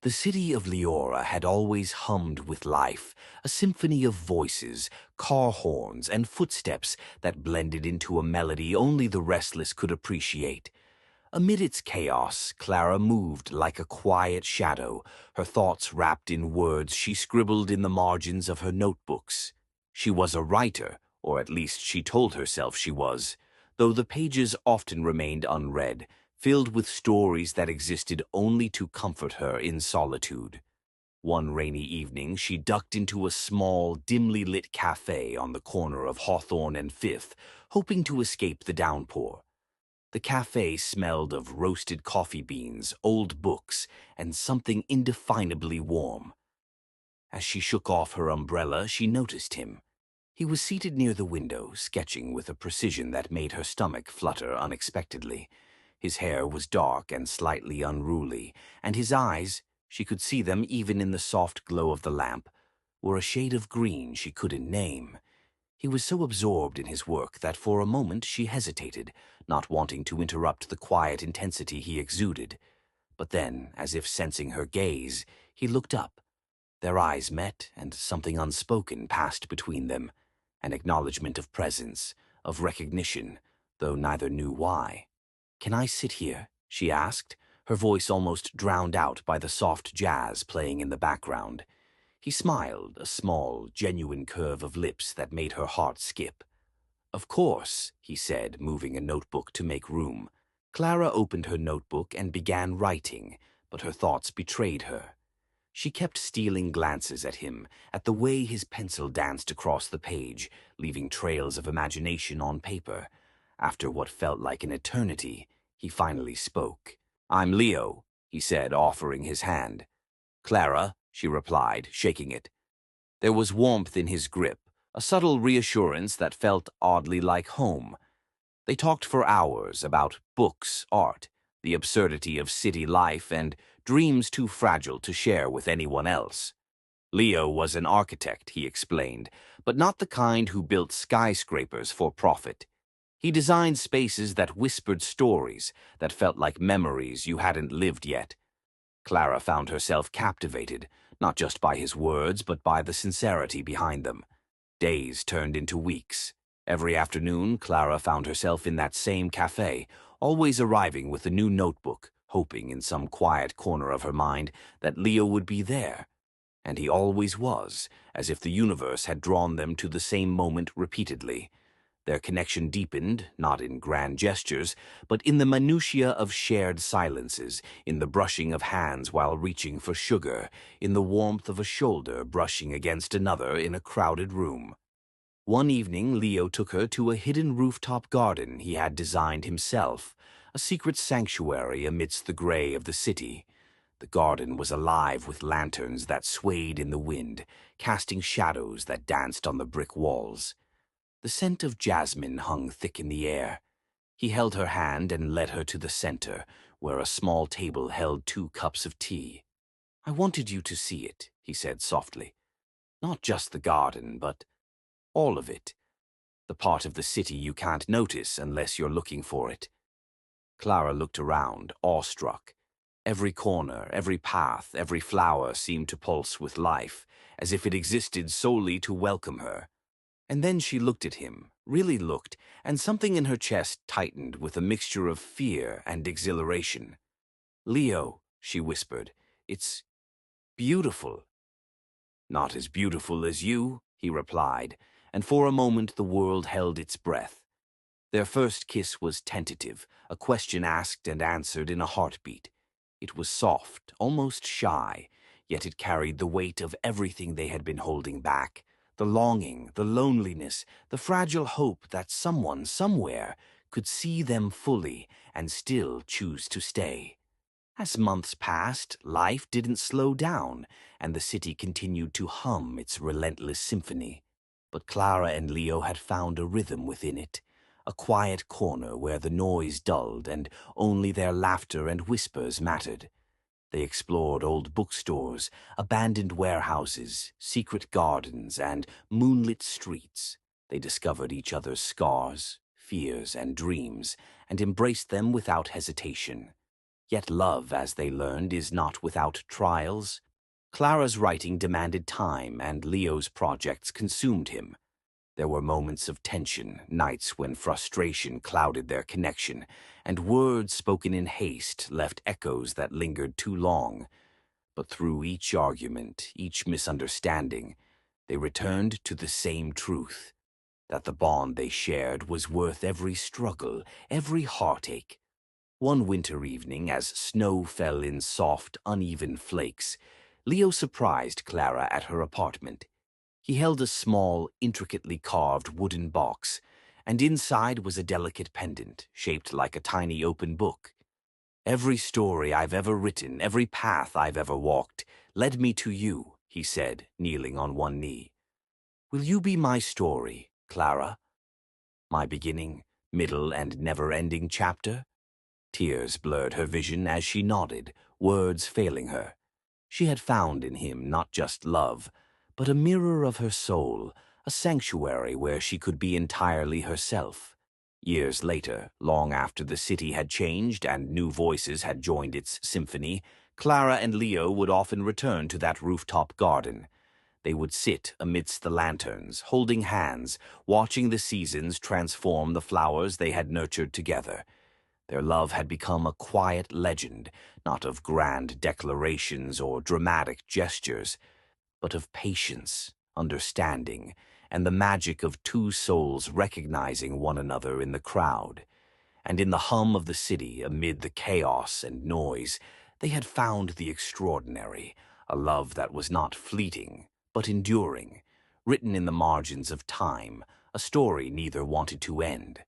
The city of Liora had always hummed with life, a symphony of voices, car horns, and footsteps that blended into a melody only the restless could appreciate. Amid its chaos, Clara moved like a quiet shadow, her thoughts wrapped in words she scribbled in the margins of her notebooks. She was a writer, or at least she told herself she was, though the pages often remained unread, filled with stories that existed only to comfort her in solitude. One rainy evening, she ducked into a small, dimly lit cafe on the corner of Hawthorne and Fifth, hoping to escape the downpour. The cafe smelled of roasted coffee beans, old books, and something indefinably warm. As she shook off her umbrella, she noticed him. He was seated near the window, sketching with a precision that made her stomach flutter unexpectedly. His hair was dark and slightly unruly, and his eyes, she could see them even in the soft glow of the lamp, were a shade of green she couldn't name. He was so absorbed in his work that for a moment she hesitated, not wanting to interrupt the quiet intensity he exuded. But then, as if sensing her gaze, he looked up. Their eyes met, and something unspoken passed between them, an acknowledgement of presence, of recognition, though neither knew why. "Can I sit here?" she asked, her voice almost drowned out by the soft jazz playing in the background. He smiled, a small, genuine curve of lips that made her heart skip. "Of course," he said, moving a notebook to make room. Clara opened her notebook and began writing, but her thoughts betrayed her. She kept stealing glances at him, at the way his pencil danced across the page, leaving trails of imagination on paper. After what felt like an eternity, he finally spoke. "I'm Leo," he said, offering his hand. "Clara," she replied, shaking it. There was warmth in his grip, a subtle reassurance that felt oddly like home. They talked for hours about books, art, the absurdity of city life, and dreams too fragile to share with anyone else. Leo was an architect, he explained, but not the kind who built skyscrapers for profit. He designed spaces that whispered stories, that felt like memories you hadn't lived yet. Clara found herself captivated, not just by his words, but by the sincerity behind them. Days turned into weeks. Every afternoon, Clara found herself in that same cafe, always arriving with a new notebook, hoping in some quiet corner of her mind that Leo would be there. And he always was, as if the universe had drawn them to the same moment repeatedly. Their connection deepened, not in grand gestures, but in the minutiae of shared silences, in the brushing of hands while reaching for sugar, in the warmth of a shoulder brushing against another in a crowded room. One evening, Leo took her to a hidden rooftop garden he had designed himself, a secret sanctuary amidst the gray of the city. The garden was alive with lanterns that swayed in the wind, casting shadows that danced on the brick walls. The scent of jasmine hung thick in the air. He held her hand and led her to the center, where a small table held 2 cups of tea. "I wanted you to see it," he said softly. "Not just the garden, but all of it. The part of the city you can't notice unless you're looking for it." Clara looked around, awestruck. Every corner, every path, every flower seemed to pulse with life, as if it existed solely to welcome her. And then she looked at him, really looked, and something in her chest tightened with a mixture of fear and exhilaration. "Leo," she whispered, "it's beautiful." "Not as beautiful as you," he replied, and for a moment the world held its breath. Their first kiss was tentative, a question asked and answered in a heartbeat. It was soft, almost shy, yet it carried the weight of everything they had been holding back. The longing, the loneliness, the fragile hope that someone, somewhere, could see them fully and still choose to stay. As months passed, life didn't slow down, and the city continued to hum its relentless symphony. But Clara and Leo had found a rhythm within it, a quiet corner where the noise dulled and only their laughter and whispers mattered. They explored old bookstores, abandoned warehouses, secret gardens, and moonlit streets. They discovered each other's scars, fears, and dreams, and embraced them without hesitation. Yet love, as they learned, is not without trials. Clara's writing demanded time, and Leo's projects consumed him. There were moments of tension, nights when frustration clouded their connection, and words spoken in haste left echoes that lingered too long. But through each argument, each misunderstanding, they returned to the same truth, that the bond they shared was worth every struggle, every heartache. One winter evening, as snow fell in soft, uneven flakes, Leo surprised Clara at her apartment. He held a small, intricately carved wooden box, and inside was a delicate pendant, shaped like a tiny open book. "Every story I've ever written, every path I've ever walked, led me to you," he said, kneeling on one knee. "Will you be my story, Clara? My beginning, middle, and never-ending chapter?" Tears blurred her vision as she nodded, words failing her. She had found in him not just love, but a mirror of her soul, a sanctuary where she could be entirely herself. Years later, long after the city had changed and new voices had joined its symphony, Clara and Leo would often return to that rooftop garden. They would sit amidst the lanterns, holding hands, watching the seasons transform the flowers they had nurtured together. Their love had become a quiet legend, not of grand declarations or dramatic gestures, but of patience, understanding, and the magic of two souls recognizing one another in the crowd. And in the hum of the city, amid the chaos and noise, they had found the extraordinary, a love that was not fleeting, but enduring, written in the margins of time, a story neither wanted to end.